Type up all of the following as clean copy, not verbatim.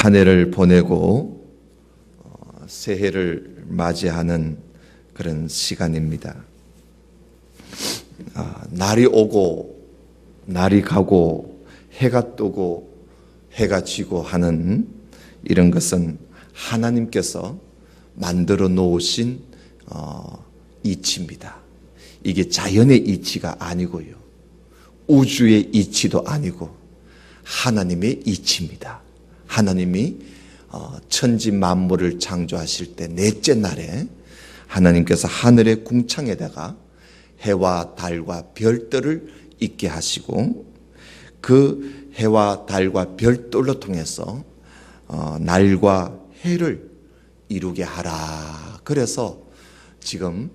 한 해를 보내고 새해를 맞이하는 그런 시간입니다. 날이 오고 날이 가고 해가 뜨고 해가 지고 하는 이런 것은 하나님께서 만들어 놓으신 이치입니다. 이게 자연의 이치가 아니고요, 우주의 이치도 아니고 하나님의 이치입니다. 하나님이 천지 만물을 창조하실 때 넷째 날에 하나님께서 하늘의 궁창에다가 해와 달과 별들을 있게 하시고, 그 해와 달과 별들로 통해서 날과 해를 이루게 하라. 그래서 지금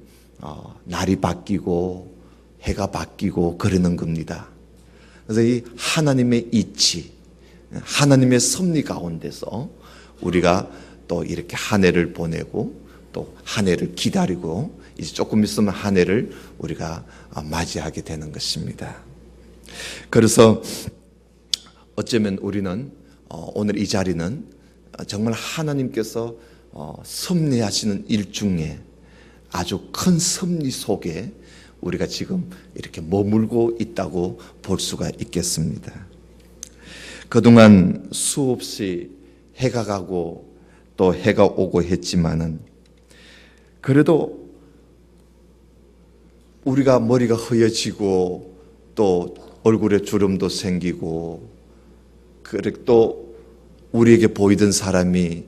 날이 바뀌고 해가 바뀌고 그러는 겁니다. 그래서 이 하나님의 이치, 하나님의 섭리 가운데서 우리가 또 이렇게 한 해를 보내고 또 한 해를 기다리고 이제 조금 있으면 한 해를 우리가 맞이하게 되는 것입니다. 그래서 어쩌면 우리는 오늘 이 자리는 정말 하나님께서 섭리하시는 일 중에 아주 큰 섭리 속에 우리가 지금 이렇게 머물고 있다고 볼 수가 있겠습니다. 그동안 수없이 해가 가고 또 해가 오고 했지만은 그래도 우리가 머리가 허여지고 또 얼굴에 주름도 생기고, 그래 또 우리에게 보이던 사람이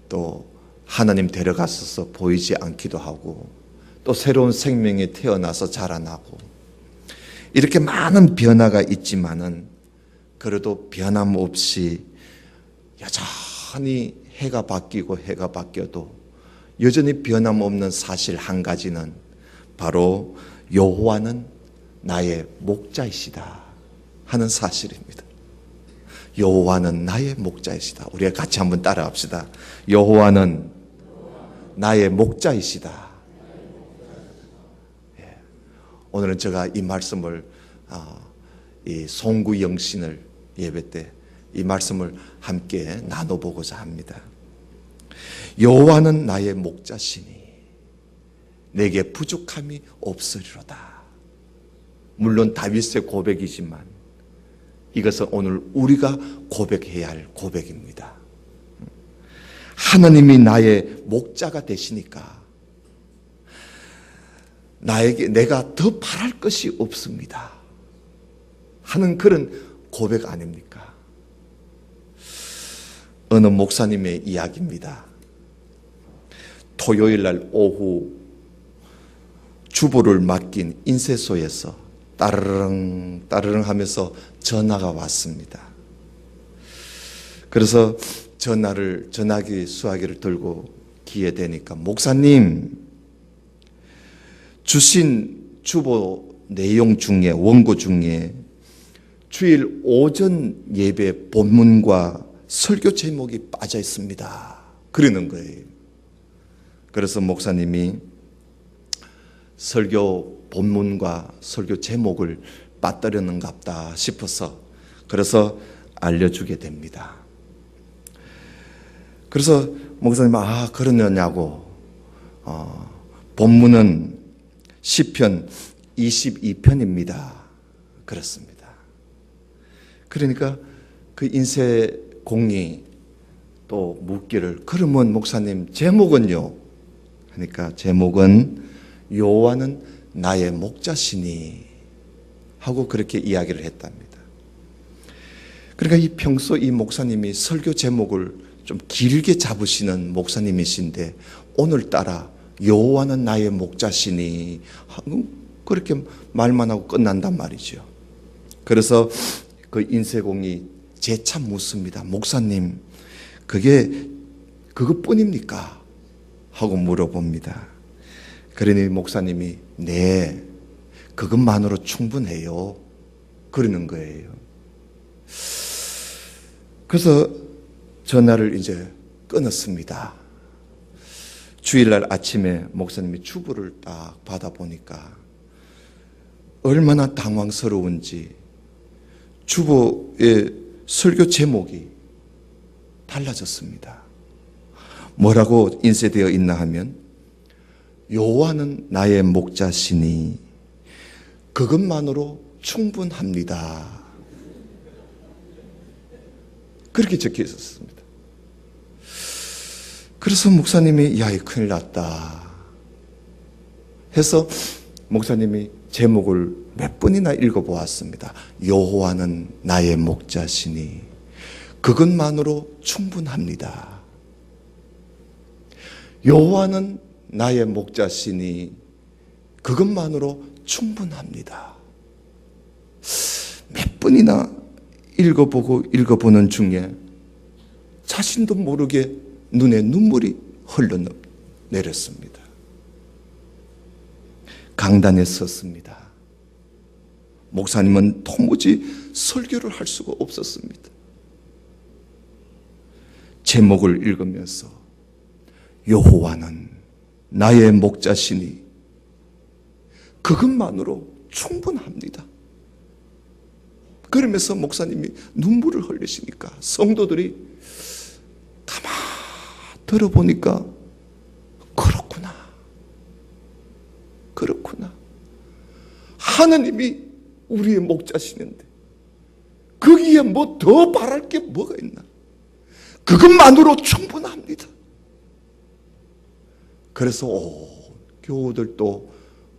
또 하나님 데려갔어서 보이지 않기도 하고, 또 새로운 생명이 태어나서 자라나고, 이렇게 많은 변화가 있지만은 그래도 변함없이 여전히 해가 바뀌고 해가 바뀌어도 여전히 변함없는 사실 한 가지는 바로 여호와는 나의 목자이시다 하는 사실입니다. 여호와는 나의 목자이시다. 우리가 같이 한번 따라합시다. 여호와는 나의 목자이시다. 오늘은 제가 이 말씀을 이 송구 영신을 예배 때 이 말씀을 함께 나눠보고자 합니다. 여호와는 나의 목자시니 내게 부족함이 없으리로다. 물론 다윗의 고백이지만 이것은 오늘 우리가 고백해야 할 고백입니다. 하나님이 나의 목자가 되시니까 나에게 내가 더 바랄 것이 없습니다 하는 그런 고백 아닙니까? 어느 목사님의 이야기입니다. 토요일 날 오후 주보를 맡긴 인쇄소에서 따르릉 따르릉 하면서 전화가 왔습니다. 그래서 전화기 수화기를 들고 기에 대니까, 목사님, 주신 주보 내용 중에, 원고 중에 주일 오전 예배 본문과 설교 제목이 빠져 있습니다. 그러는 거예요. 그래서 목사님이 설교 본문과 설교 제목을 빠뜨렸는갑다 싶어서 그래서 알려주게 됩니다. 그래서 목사님, 그러냐고, 본문은 시편 22편입니다. 그렇습니다. 그러니까 그 인쇄공이 또 묻기를, 그러면 목사님 제목은요? 하니까 제목은 여호와는 나의 목자시니 하고 그렇게 이야기를 했답니다. 그러니까 평소 이 목사님이 설교 제목을 좀 길게 잡으시는 목사님이신데 오늘따라 여호와는 나의 목자시니 그렇게 말만 하고 끝난단 말이죠. 그래서 그 인쇄공이 재차 묻습니다. 목사님, 그게 그것뿐입니까? 하고 물어봅니다. 그러니 목사님이 네, 그것만으로 충분해요. 그러는 거예요. 그래서 전화를 이제 끊었습니다. 주일날 아침에 목사님이 주보를 딱 받아보니까 얼마나 당황스러운지 주보의 설교 제목이 달라졌습니다. 뭐라고 인쇄되어 있나 하면 여호와는 나의 목자시니 그것만으로 충분합니다. 그렇게 적혀 있었습니다. 그래서 목사님이 야, 이 큰일 났다 해서 목사님이 제목을 몇 번이나 읽어보았습니다. 여호와는 나의 목자시니 그것만으로 충분합니다. 여호와는 나의 목자시니 그것만으로 충분합니다. 몇 번이나 읽어보는 중에 자신도 모르게 눈에 눈물이 흘러내렸습니다. 강단에 섰습니다. 목사님은 도무지 설교를 할 수가 없었습니다. 제목을 읽으면서 여호와는 나의 목자시니 그것만으로 충분합니다. 그러면서 목사님이 눈물을 흘리시니까 성도들이 가만 들어보니까 그렇구나. 하나님이 우리의 목자시는데 거기에 뭐 더 바랄 게 뭐가 있나? 그것만으로 충분합니다. 그래서 교우들도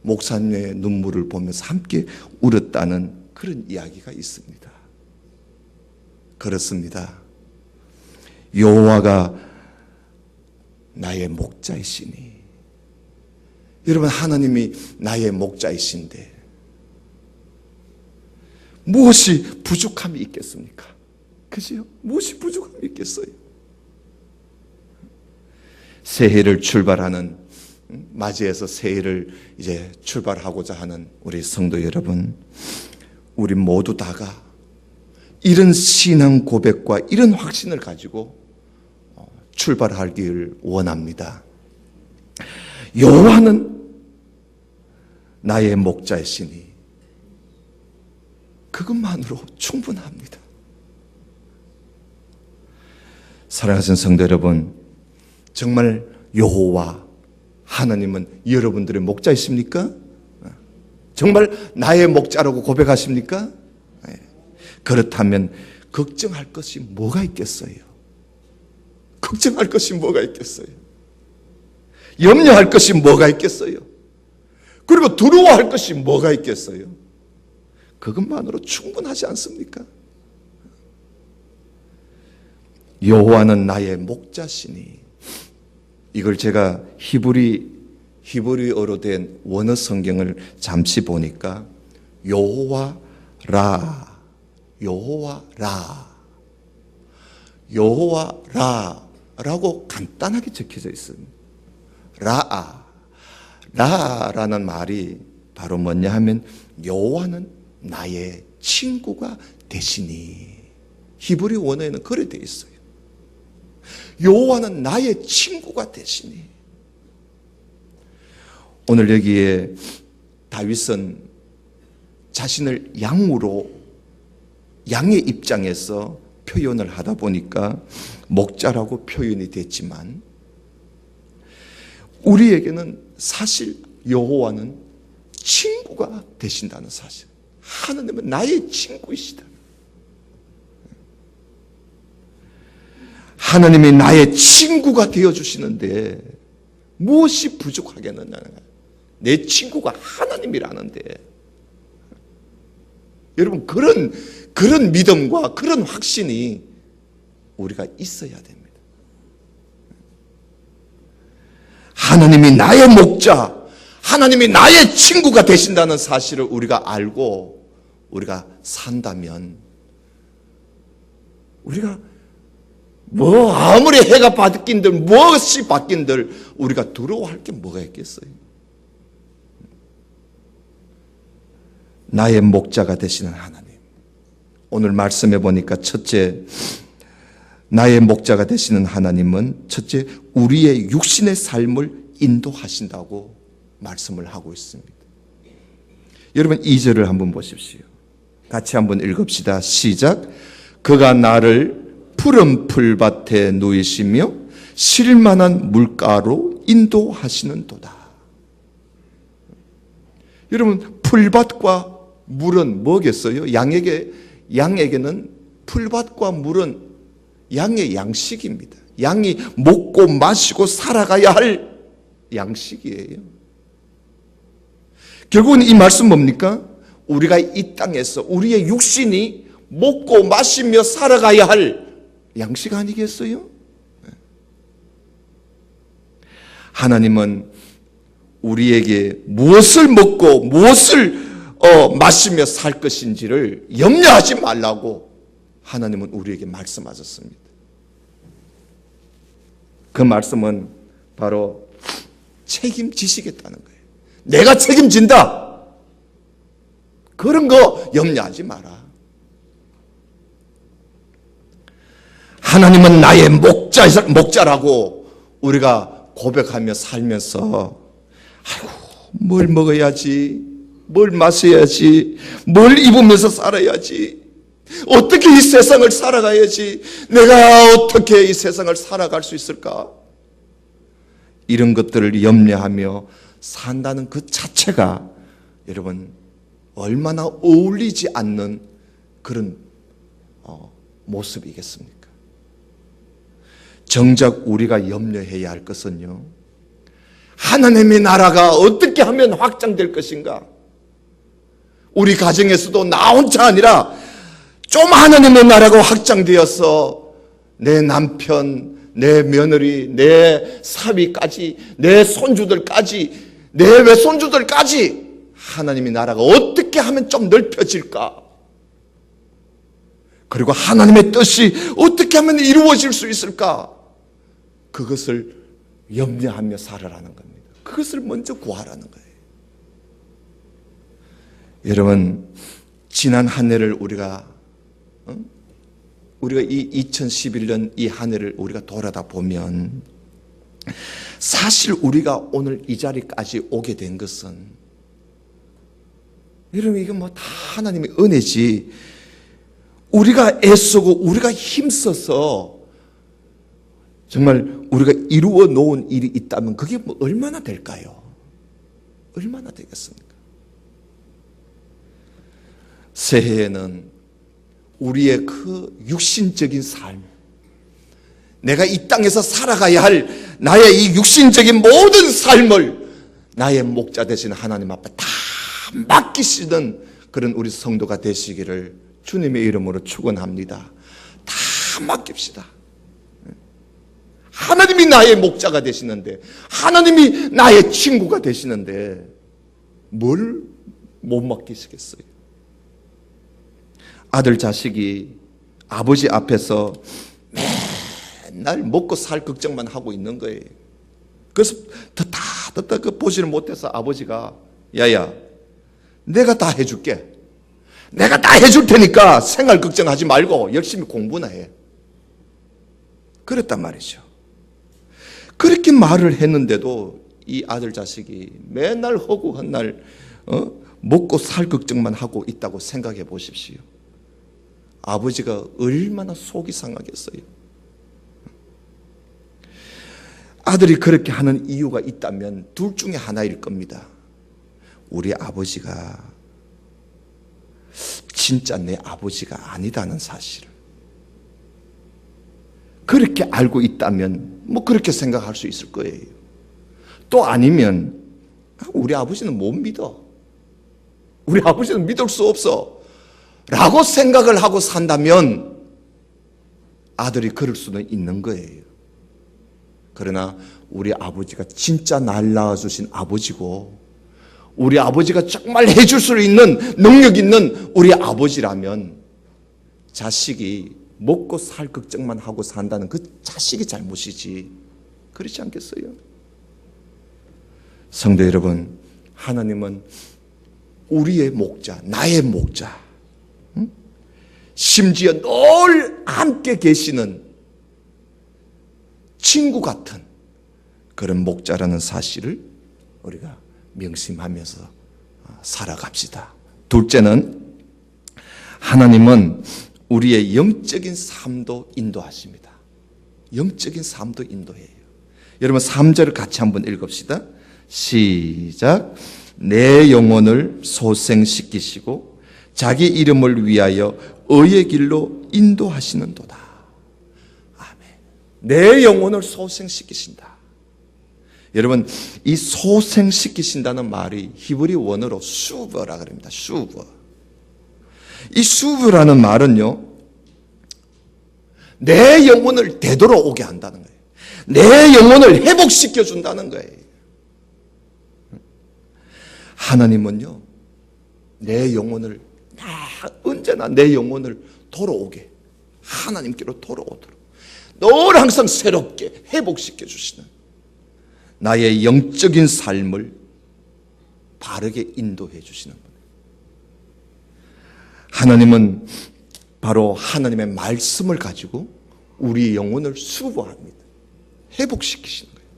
목사님의 눈물을 보면서 함께 울었다는 그런 이야기가 있습니다. 그렇습니다. 여호와가 나의 목자이시니, 여러분, 하나님이 나의 목자이신데 무엇이 부족함이 있겠습니까? 그죠? 무엇이 부족함이 있겠어요? 새해를 출발하는, 맞이해서 새해를 이제 출발하고자 하는 우리 성도 여러분, 우리 모두 다가 이런 신앙 고백과 이런 확신을 가지고 출발하기를 원합니다. 여호와는 나의 목자이시니 그것만으로 충분합니다. 사랑하는 성도 여러분, 정말 여호와 하나님은 여러분들의 목자이십니까? 정말 나의 목자라고 고백하십니까? 그렇다면 걱정할 것이 뭐가 있겠어요? 걱정할 것이 뭐가 있겠어요? 염려할 것이 뭐가 있겠어요? 그리고 두려워할 것이 뭐가 있겠어요? 그것만으로 충분하지 않습니까? 여호와는 나의 목자시니, 이걸 제가 히브리어로 된 원어 성경을 잠시 보니까 여호와라라고 간단하게 적혀져 있습니다. 라라는 말이 바로 뭐냐 하면 여호와는 나의 친구가 되시니, 히브리 원어에는 그렇게 되어 있어요. 여호와는 나의 친구가 되시니. 오늘 여기에 다윗은 자신을 양의 입장에서 표현을 하다 보니까 목자라고 표현이 됐지만, 우리에게는 사실 여호와는 친구가 되신다는 사실, 하나님은 나의 친구이시다. 하나님이 나의 친구가 되어주시는데 무엇이 부족하겠느냐? 내 친구가 하나님이라는데. 여러분, 그런 믿음과 그런 확신이 우리가 있어야 됩니다. 하나님이 나의 목자, 하나님이 나의 친구가 되신다는 사실을 우리가 알고 우리가 산다면, 우리가 뭐 아무리 해가 바뀐들 무엇이 바뀐들 우리가 두려워할 게 뭐가 있겠어요? 나의 목자가 되시는 하나님. 오늘 말씀해 보니까 첫째, 나의 목자가 되시는 하나님은 첫째, 우리의 육신의 삶을 인도하신다고 말씀을 하고 있습니다. 여러분, 2절을 한번 보십시오. 같이 한번 읽읍시다. 시작. 그가 나를 푸른 풀밭에 누이시며 쉴만한 물가로 인도하시는도다. 여러분, 풀밭과 물은 뭐겠어요? 양에게는 풀밭과 물은 양의 양식입니다. 양이 먹고 마시고 살아가야 할 양식이에요. 결국은 이 말씀 뭡니까? 우리가 이 땅에서 우리의 육신이 먹고 마시며 살아가야 할 양식 아니겠어요? 하나님은 우리에게 무엇을 먹고 무엇을 마시며 살 것인지를 염려하지 말라고 하나님은 우리에게 말씀하셨습니다. 그 말씀은 바로 책임지시겠다는 거예요. 내가 책임진다. 그런 거 염려하지 마라. 하나님은 나의 목자라고 우리가 고백하며 살면서 아이고, 뭘 먹어야지, 뭘 마셔야지, 뭘 입으면서 살아야지, 어떻게 이 세상을 살아가야지, 내가 어떻게 이 세상을 살아갈 수 있을까? 이런 것들을 염려하며 산다는 그 자체가 여러분 얼마나 어울리지 않는 그런 모습이겠습니까? 정작 우리가 염려해야 할 것은요, 하나님의 나라가 어떻게 하면 확장될 것인가? 우리 가정에서도 나 혼자 아니라 좀 하나님의 나라가 확장되어서 내 남편, 내 며느리, 내 사위까지, 내 손주들까지, 내 외손주들까지 하나님의 나라가 어떻게 하면 좀 넓혀질까? 그리고 하나님의 뜻이 어떻게 하면 이루어질 수 있을까? 그것을 염려하며 살아라는 겁니다. 그것을 먼저 구하라는 거예요. 여러분, 지난 한 해를 우리가 이 2011년 이 한 해를 우리가 돌아다 보면 사실 우리가 오늘 이 자리까지 오게 된 것은 여러분 이게 뭐 다 하나님의 은혜지, 우리가 애쓰고 우리가 힘써서 정말 우리가 이루어 놓은 일이 있다면 그게 뭐 얼마나 될까요? 얼마나 되겠습니까? 새해에는 우리의 그 육신적인 삶, 내가 이 땅에서 살아가야 할 나의 이 육신적인 모든 삶을 나의 목자 되신 하나님 앞에 다 맡기시는 그런 우리 성도가 되시기를 주님의 이름으로 축원합니다. 다 맡깁시다. 하나님이 나의 목자가 되시는데, 하나님이 나의 친구가 되시는데 뭘 못 맡기시겠어요? 아들 자식이 아버지 앞에서 맨날 먹고 살 걱정만 하고 있는 거예요. 그래서 듣다 그 보지를 못해서 아버지가 야야, 내가 다 해줄게. 내가 다 해줄 테니까 생활 걱정하지 말고 열심히 공부나 해. 그랬단 말이죠. 그렇게 말을 했는데도 이 아들 자식이 맨날 허구한 날 먹고 살 걱정만 하고 있다고 생각해 보십시오. 아버지가 얼마나 속이 상하겠어요. 아들이 그렇게 하는 이유가 있다면 둘 중에 하나일 겁니다. 우리 아버지가 진짜 내 아버지가 아니다는 사실을 그렇게 알고 있다면 뭐 그렇게 생각할 수 있을 거예요. 또 아니면 우리 아버지는 못 믿어, 우리 아버지는 믿을 수 없어 라고 생각을 하고 산다면 아들이 그럴 수는 있는 거예요. 그러나 우리 아버지가 진짜 날 낳아주신 아버지고 우리 아버지가 정말 해줄 수 있는 능력 있는 우리 아버지라면 자식이 먹고 살 걱정만 하고 산다는 그 자식이 잘못이지 그렇지 않겠어요? 성도 여러분, 하나님은 우리의 목자, 나의 목자, 심지어 늘 함께 계시는 친구 같은 그런 목자라는 사실을 우리가 명심하면서 살아갑시다. 둘째는 하나님은 우리의 영적인 삶도 인도하십니다. 영적인 삶도 인도해요. 여러분 3절을 같이 한번 읽읍시다. 시작. 내 영혼을 소생시키시고 자기 이름을 위하여 의의 길로 인도하시는도다. 아멘. 내 영혼을 소생시키신다. 여러분 이 소생시키신다는 말이 히브리 원어로 슈버라 그럽니다. 슈버. 이 슈브라는 말은요, 내 영혼을 되돌아오게 한다는 거예요. 내 영혼을 회복시켜 준다는 거예요. 하나님은요, 내 영혼을 언제나 내 영혼을 돌아오게, 하나님께로 돌아오도록 늘 항상 새롭게 회복시켜 주시는 나의 영적인 삶을 바르게 인도해 주시는 분. 하나님은 바로 하나님의 말씀을 가지고 우리의 영혼을 수보합니다. 회복시키시는 거예요.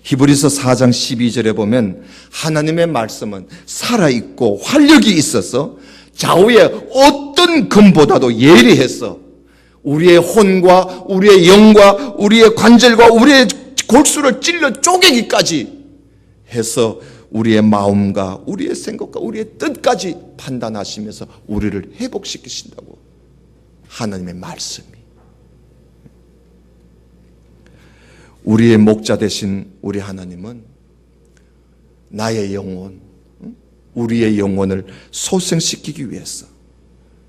히브리서 4장 12절에 보면 하나님의 말씀은 살아있고 활력이 있어서 좌우의 어떤 금보다도 예리해서 우리의 혼과 우리의 영과 우리의 관절과 우리의 골수를 찔러 쪼개기까지 해서 우리의 마음과 우리의 생각과 우리의 뜻까지 판단하시면서 우리를 회복시키신다고. 하나님의 말씀이 우리의 목자 되신 우리 하나님은 나의 영혼, 우리의 영혼을 소생시키기 위해서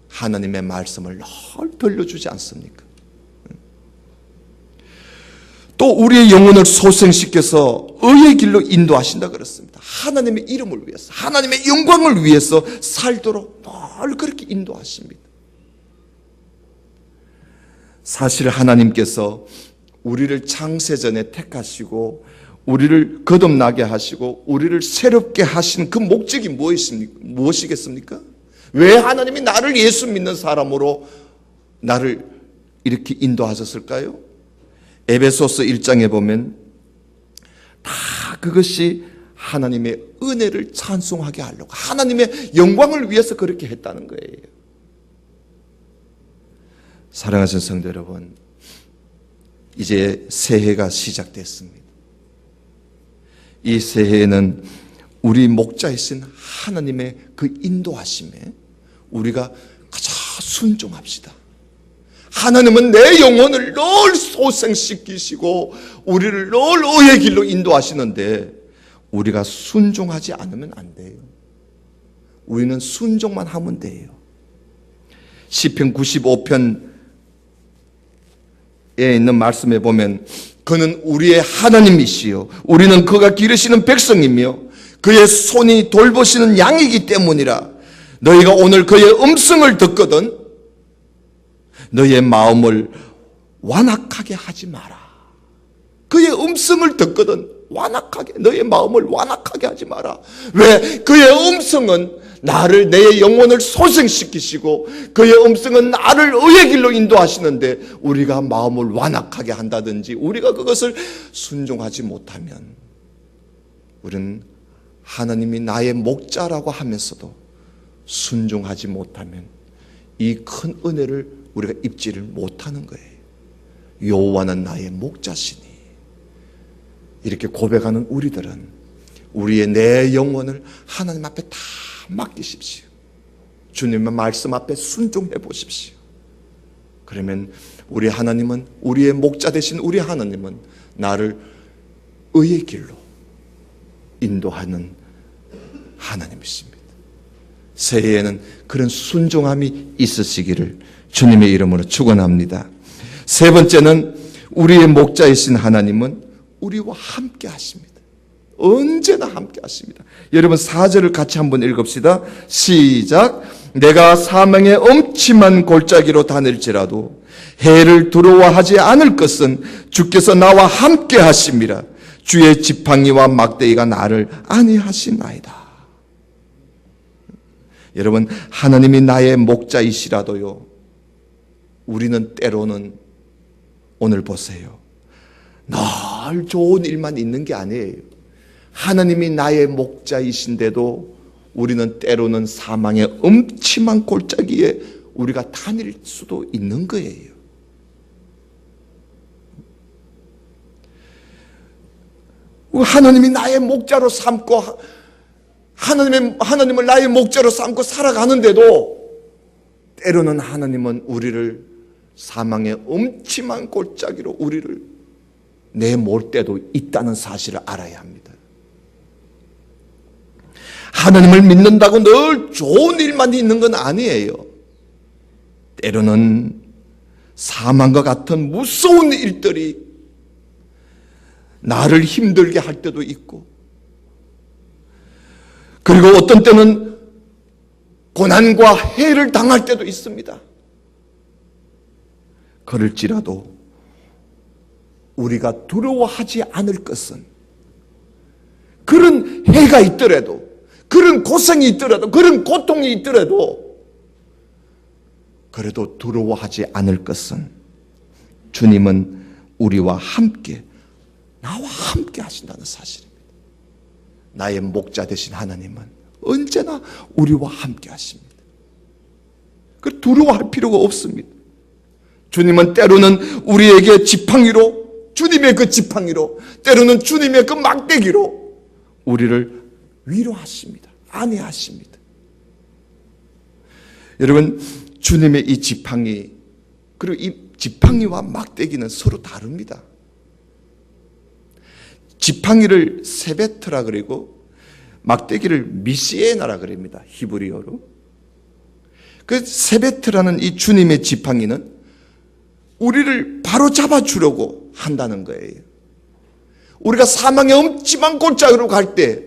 하나님의 말씀을 늘 들려주지 않습니까? 또 우리의 영혼을 소생시켜서 의의 길로 인도하신다 그랬습니다. 하나님의 이름을 위해서, 하나님의 영광을 위해서 살도록 늘 그렇게 인도하십니다. 사실 하나님께서 우리를 창세전에 택하시고 우리를 거듭나게 하시고 우리를 새롭게 하신 그 목적이 무엇이겠습니까? 왜 하나님이 나를 예수 믿는 사람으로 나를 이렇게 인도하셨을까요? 에베소서 1장에 보면 다 그것이 하나님의 은혜를 찬송하게 하려고, 하나님의 영광을 위해서 그렇게 했다는 거예요. 사랑하시는 성도 여러분, 이제 새해가 시작됐습니다. 이 새해에는 우리 목자이신 하나님의 그 인도하심에 우리가 가장 순종합시다. 하나님은 내 영혼을 늘 소생시키시고 우리를 늘 의의 길로 인도하시는데 우리가 순종하지 않으면 안 돼요. 우리는 순종만 하면 돼요. 시편 95편에 있는 말씀에 보면 그는 우리의 하나님이시요 우리는 그가 기르시는 백성이며 그의 손이 돌보시는 양이기 때문이라. 너희가 오늘 그의 음성을 듣거든 너희의 마음을 완악하게 하지 마라. 그의 음성을 듣거든 완악하게, 너의 마음을 완악하게 하지 마라. 왜? 그의 음성은 나를, 내 영혼을 소생시키시고 그의 음성은 나를 의의 길로 인도하시는데 우리가 마음을 완악하게 한다든지 우리가 그것을 순종하지 못하면 우리는 하나님이 나의 목자라고 하면서도 순종하지 못하면 이 큰 은혜를 우리가 입지를 못하는 거예요. 여호와는 나의 목자시니. 이렇게 고백하는 우리들은 우리의 내 영혼을 하나님 앞에 다 맡기십시오. 주님의 말씀 앞에 순종해 보십시오. 그러면 우리 하나님은, 우리의 목자 되신 우리 하나님은 나를 의의 길로 인도하는 하나님이십니다. 새해에는 그런 순종함이 있으시기를 주님의 이름으로 축원합니다. 세 번째는 우리의 목자이신 하나님은 우리와 함께 하십니다. 언제나 함께 하십니다. 여러분 4절을 같이 한번 읽읍시다. 시작. 내가 사망의 엄침한 골짜기로 다닐지라도 해를 두려워하지 않을 것은 주께서 나와 함께 하심이라. 주의 지팡이와 막대기가 나를 안위하시나이다. 여러분 하나님이 나의 목자이시라도요, 우리는 때로는, 오늘 보세요, 늘 좋은 일만 있는 게 아니에요. 하나님이 나의 목자이신데도 우리는 때로는 사망의 엄침한 골짜기에 우리가 다닐 수도 있는 거예요. 하나님이 나의 목자로 삼고 하나님을 나의 목자로 삼고 살아가는데도 때로는 하나님은 우리를 사망의 음침한 골짜기로 우리를 내몰 때도 있다는 사실을 알아야 합니다. 하나님을 믿는다고 늘 좋은 일만 있는 건 아니에요. 때로는 사망과 같은 무서운 일들이 나를 힘들게 할 때도 있고, 그리고 어떤 때는 고난과 해를 당할 때도 있습니다. 그럴지라도 우리가 두려워하지 않을 것은, 그런 해가 있더라도, 그런 고생이 있더라도, 그런 고통이 있더라도 그래도 두려워하지 않을 것은 주님은 우리와 함께, 나와 함께 하신다는 사실입니다. 나의 목자 되신 하나님은 언제나 우리와 함께 하십니다. 그 두려워할 필요가 없습니다. 주님은 때로는 우리에게 지팡이로, 주님의 그 지팡이로, 때로는 주님의 그 막대기로 우리를 위로하십니다. 안위하십니다. 여러분, 주님의 이 지팡이, 그리고 이 지팡이와 막대기는 서로 다릅니다. 지팡이를 세베트라 그리고 막대기를 미시에나라 그럽니다. 히브리어로. 그 세베트라는 이 주님의 지팡이는 우리를 바로 잡아주려고 한다는 거예요. 우리가 사망의 엄침한 골짜기로 갈 때,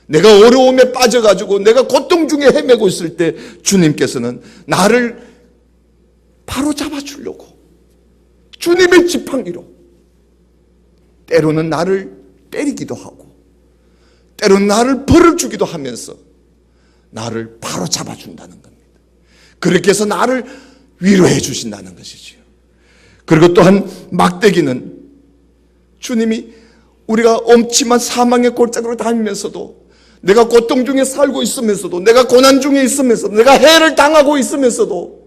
내가 어려움에 빠져가지고 내가 고통 중에 헤매고 있을 때 주님께서는 나를 바로 잡아주려고 주님의 지팡이로, 때로는 나를 때리기도 하고 때로는 나를 벌을 주기도 하면서 나를 바로 잡아준다는 겁니다. 그렇게 해서 나를 위로해 주신다는 것이지요. 그리고 또한 막대기는 주님이 우리가 엄침한 사망의 골짜기로 다니면서도, 내가 고통 중에 살고 있으면서도, 내가 고난 중에 있으면서도, 내가 해를 당하고 있으면서도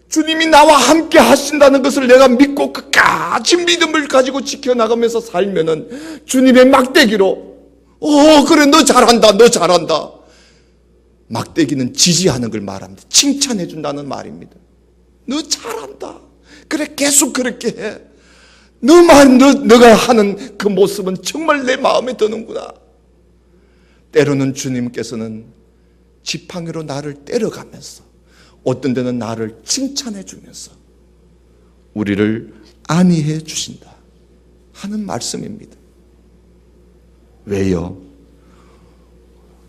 주님이 나와 함께 하신다는 것을 내가 믿고 끝까지 믿음을 가지고 지켜나가면서 살면은 주님의 막대기로, 그래, 너 잘한다, 너 잘한다. 막대기는 지지하는 걸 말합니다. 칭찬해 준다는 말입니다. 너 잘한다. 그래, 계속 그렇게 해. 너가 하는 그 모습은 정말 내 마음에 드는구나. 때로는 주님께서는 지팡이로 나를 때려가면서, 어떤 데는 나를 칭찬해 주면서 우리를 안위해 주신다 하는 말씀입니다. 왜요?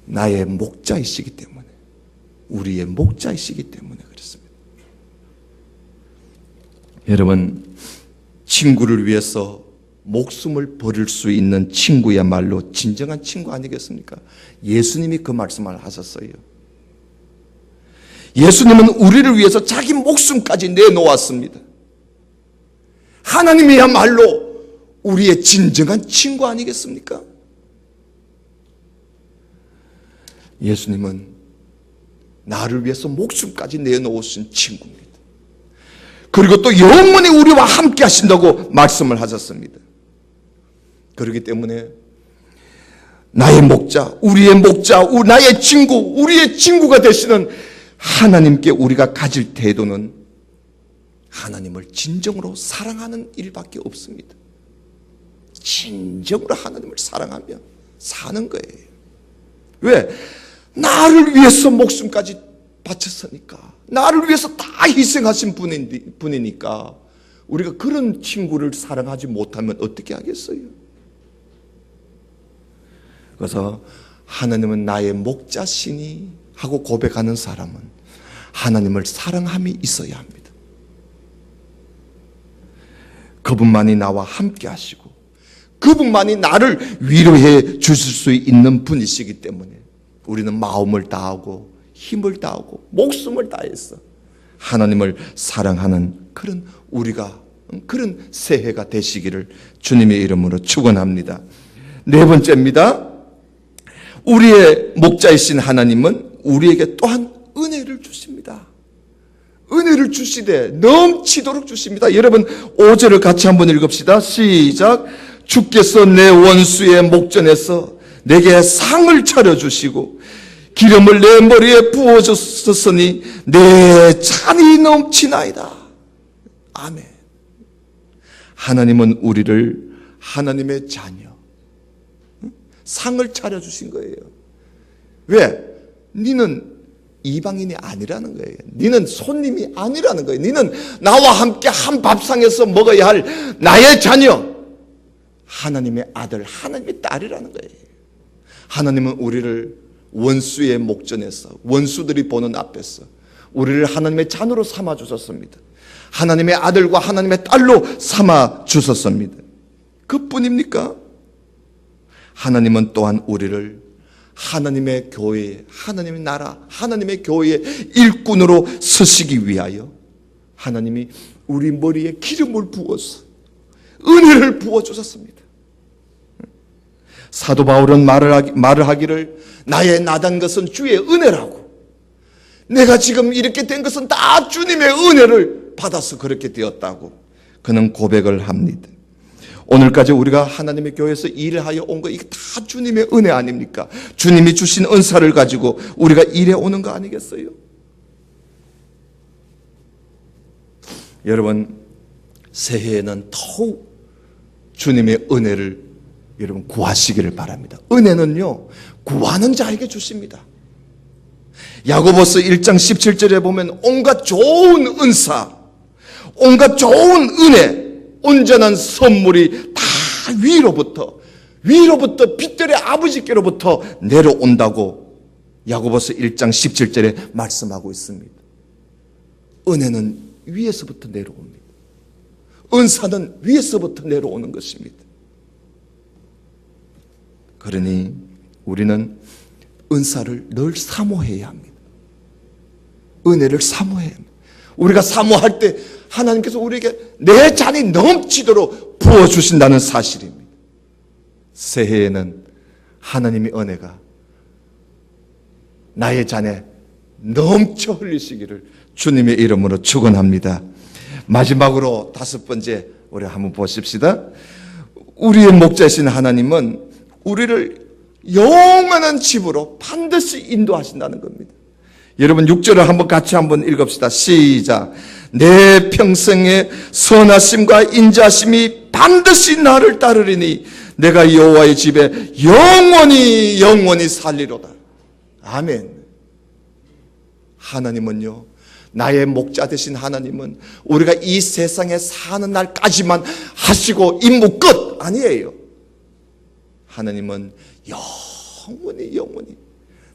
나의 목자이시기 때문에, 우리의 목자이시기 때문에 그렇습니다. 여러분, 친구를 위해서 목숨을 버릴 수 있는 친구야말로 진정한 친구 아니겠습니까? 예수님이 그 말씀을 하셨어요. 예수님은 우리를 위해서 자기 목숨까지 내놓았습니다. 하나님이야말로 우리의 진정한 친구 아니겠습니까? 예수님은 나를 위해서 목숨까지 내놓으신 친구입니다. 그리고 또 영원히 우리와 함께 하신다고 말씀을 하셨습니다. 그렇기 때문에 나의 목자, 우리의 목자, 나의 친구, 우리의 친구가 되시는 하나님께 우리가 가질 태도는 하나님을 진정으로 사랑하는 일밖에 없습니다. 진정으로 하나님을 사랑하며 사는 거예요. 왜? 나를 위해서 목숨까지 바쳤으니까, 나를 위해서 다 희생하신 분이니까 우리가 그런 친구를 사랑하지 못하면 어떻게 하겠어요? 그래서 하나님은 나의 목자시니 하고 고백하는 사람은 하나님을 사랑함이 있어야 합니다. 그분만이 나와 함께 하시고 그분만이 나를 위로해 주실 수 있는 분이시기 때문에 우리는 마음을 다하고 힘을 다하고 목숨을 다해서 하나님을 사랑하는 그런 새해가 되시기를 주님의 이름으로 축원합니다. 네 번째입니다. 우리의 목자이신 하나님은 우리에게 또한 은혜를 주십니다. 은혜를 주시되 넘치도록 주십니다. 여러분 5절을 같이 한번 읽읍시다. 시작. 주께서 내 원수의 목전에서 내게 상을 차려주시고 기름을 내 머리에 부어주셨으니 내 잔이 넘치나이다. 아멘. 하나님은 우리를 하나님의 자녀, 상을 차려주신 거예요. 왜? 니는 이방인이 아니라는 거예요. 니는 손님이 아니라는 거예요. 니는 나와 함께 한 밥상에서 먹어야 할 나의 자녀, 하나님의 아들, 하나님의 딸이라는 거예요. 하나님은 우리를 원수의 목전에서, 원수들이 보는 앞에서 우리를 하나님의 자녀로 삼아 주셨습니다. 하나님의 아들과 하나님의 딸로 삼아 주셨습니다. 그뿐입니까? 하나님은 또한 우리를 하나님의 교회, 하나님의 나라, 하나님의 교회의 일꾼으로 서시기 위하여 하나님이 우리 머리에 기름을 부어서 은혜를 부어주셨습니다. 사도 바울은 말을 하기를 나의 나단 것은 주의 은혜라고, 내가 지금 이렇게 된 것은 다 주님의 은혜를 받아서 그렇게 되었다고 그는 고백을 합니다. 오늘까지 우리가 하나님의 교회에서 일하여 온 거 이게 다 주님의 은혜 아닙니까? 주님이 주신 은사를 가지고 우리가 일해 오는 거 아니겠어요? 여러분, 새해에는 더욱 주님의 은혜를 여러분 구하시기를 바랍니다. 은혜는요, 구하는 자에게 주십니다. 야고보서 1장 17절에 보면 온갖 좋은 은사, 온갖 좋은 은혜, 온전한 선물이 다 위로부터 빛들의 아버지께로부터 내려온다고 야고보서 1장 17절에 말씀하고 있습니다. 은혜는 위에서부터 내려옵니다. 은사는 위에서부터 내려오는 것입니다. 그러니 우리는 은사를 늘 사모해야 합니다. 은혜를 사모해야 합니다. 우리가 사모할 때 하나님께서 우리에게 내 잔이 넘치도록 부어주신다는 사실입니다. 새해에는 하나님의 은혜가 나의 잔에 넘쳐 흘리시기를 주님의 이름으로 축원합니다. 마지막으로 5번째 우리 한번 보십시다. 우리의 목자이신 하나님은 우리를 영원한 집으로 반드시 인도하신다는 겁니다. 여러분 6절을 한번 같이 한번 읽읍시다. 시작. 내 평생의 선하심과 인자심이 반드시 나를 따르리니 내가 여호와의 집에 영원히 살리로다. 아멘. 하나님은요, 나의 목자 되신 하나님은 우리가 이 세상에 사는 날까지만 하시고 임무 끝 아니에요. 하나님은 영원히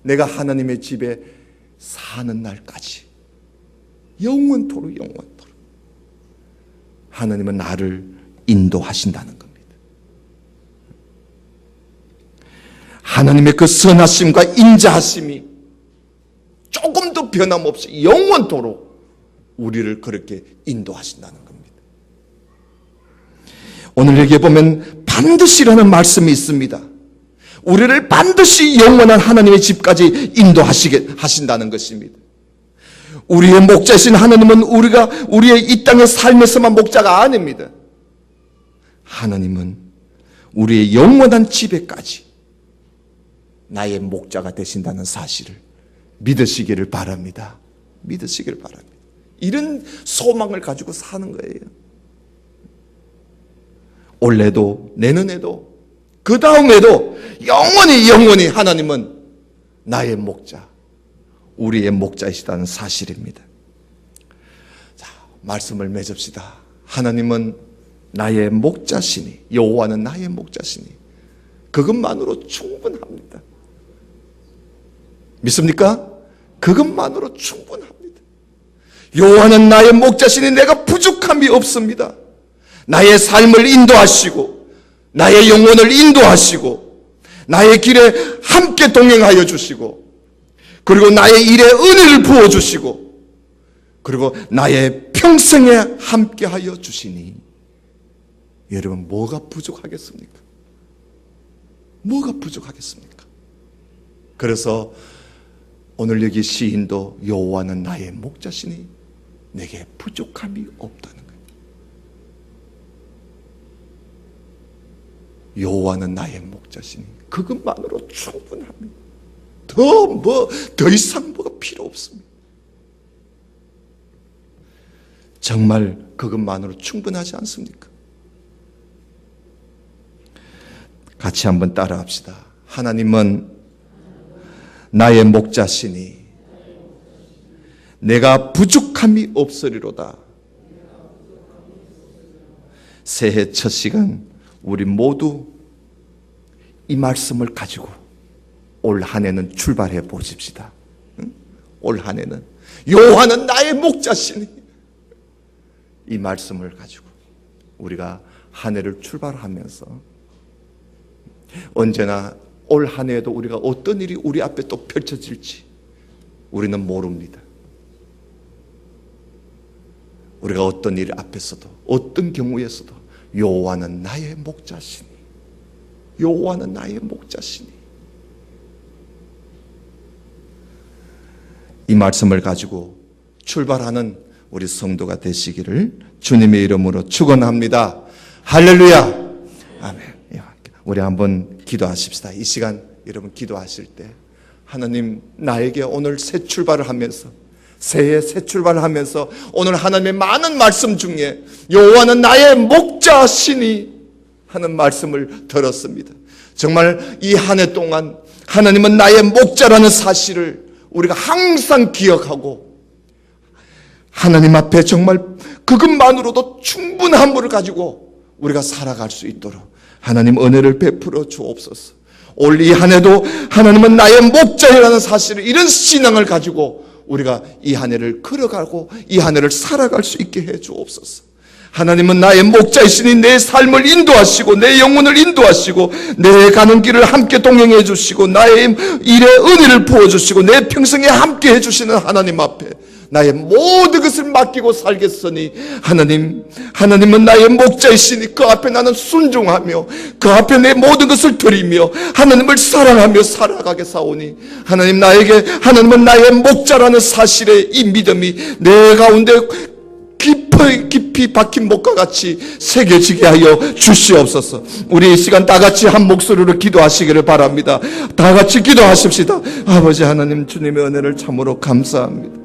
내가 하나님의 집에 사는 날까지 영원토록 하나님은 나를 인도하신다는 겁니다. 하나님의 그 선하심과 인자하심이 조금도 변함없이 영원토록 우리를 그렇게 인도하신다는 겁니다. 오늘 여기에 보면 반드시라는 말씀이 있습니다. 우리를 반드시 영원한 하나님의 집까지 인도하시게 하신다는 것입니다. 우리의 목자이신 하나님은 우리의 이 땅의 삶에서만 목자가 아닙니다. 하나님은 우리의 영원한 집에까지 나의 목자가 되신다는 사실을 믿으시기를 바랍니다. 믿으시기를 바랍니다. 이런 소망을 가지고 사는 거예요. 올해도 내년에도 그 다음에도 영원히 하나님은 나의 목자, 우리의 목자이시다는 사실입니다. 자, 말씀을 맺읍시다. 하나님은 나의 목자시니, 여호와는 나의 목자시니 그것만으로 충분합니다. 믿습니까? 그것만으로 충분합니다. 여호와는 나의 목자시니 내가 부족함이 없습니다. 나의 삶을 인도하시고 나의 영혼을 인도하시고 나의 길에 함께 동행하여 주시고 그리고 나의 일에 은혜를 부어주시고 그리고 나의 평생에 함께하여 주시니 여러분 뭐가 부족하겠습니까? 뭐가 부족하겠습니까? 그래서 오늘 여기 시인도 여호와는 나의 목자시니 내게 부족함이 없다는 거예요. 여호와는 나의 목자시니 그것만으로 충분합니다. 더 이상 뭐가 필요 없습니다. 정말 그것만으로 충분하지 않습니까? 같이 한번 따라합시다. 하나님은 나의 목자시니 내가 부족함이 없으리로다. 새해 첫 시간 우리 모두 이 말씀을 가지고 올 한 해는 출발해 보십시다. 올 한 해는 여호와는 나의 목자시니 이 말씀을 가지고 우리가 한 해를 출발하면서 언제나 올 한 해에도 우리가 어떤 일이 우리 앞에 또 펼쳐질지 우리는 모릅니다. 우리가 어떤 일 앞에서도 어떤 경우에서도 여호와는 나의 목자시니 여호와는 나의 목자시니 이 말씀을 가지고 출발하는 우리 성도가 되시기를 주님의 이름으로 축원합니다. 할렐루야. 아멘. 우리 한번 기도하십시다. 이 시간 여러분 기도하실 때 하나님 나에게 오늘 새 출발을 하면서 새해 새 출발을 하면서 오늘 하나님의 많은 말씀 중에 여호와는 나의 목자시니 하는 말씀을 들었습니다. 정말 이 한 해 동안 하나님은 나의 목자라는 사실을 우리가 항상 기억하고 하나님 앞에 정말 그것만으로도 충분함을 가지고 우리가 살아갈 수 있도록 하나님 은혜를 베풀어 주옵소서. 올 이 한 해도 하나님은 나의 목자라는 사실을 이런 신앙을 가지고 우리가 이 한 해를 걸어가고 이 한 해를 살아갈 수 있게 해 주옵소서. 하나님은 나의 목자이시니 내 삶을 인도하시고 내 영혼을 인도하시고 내 가는 길을 함께 동행해 주시고 나의 일에 은혜를 부어주시고 내 평생에 함께 해주시는 하나님 앞에 나의 모든 것을 맡기고 살겠으니 하나님은 나의 목자이시니 그 앞에 나는 순종하며 그 앞에 내 모든 것을 드리며 하나님을 사랑하며 살아가게 사오니 하나님은 나의 목자라는 사실의 이 믿음이 내 가운데 깊이 박힌 목과 같이 새겨지게 하여 주시옵소서. 우리 이 시간 다 같이 한 목소리로 기도하시기를 바랍니다. 다 같이 기도하십시다. 아버지 하나님 주님의 은혜를 참으로 감사합니다.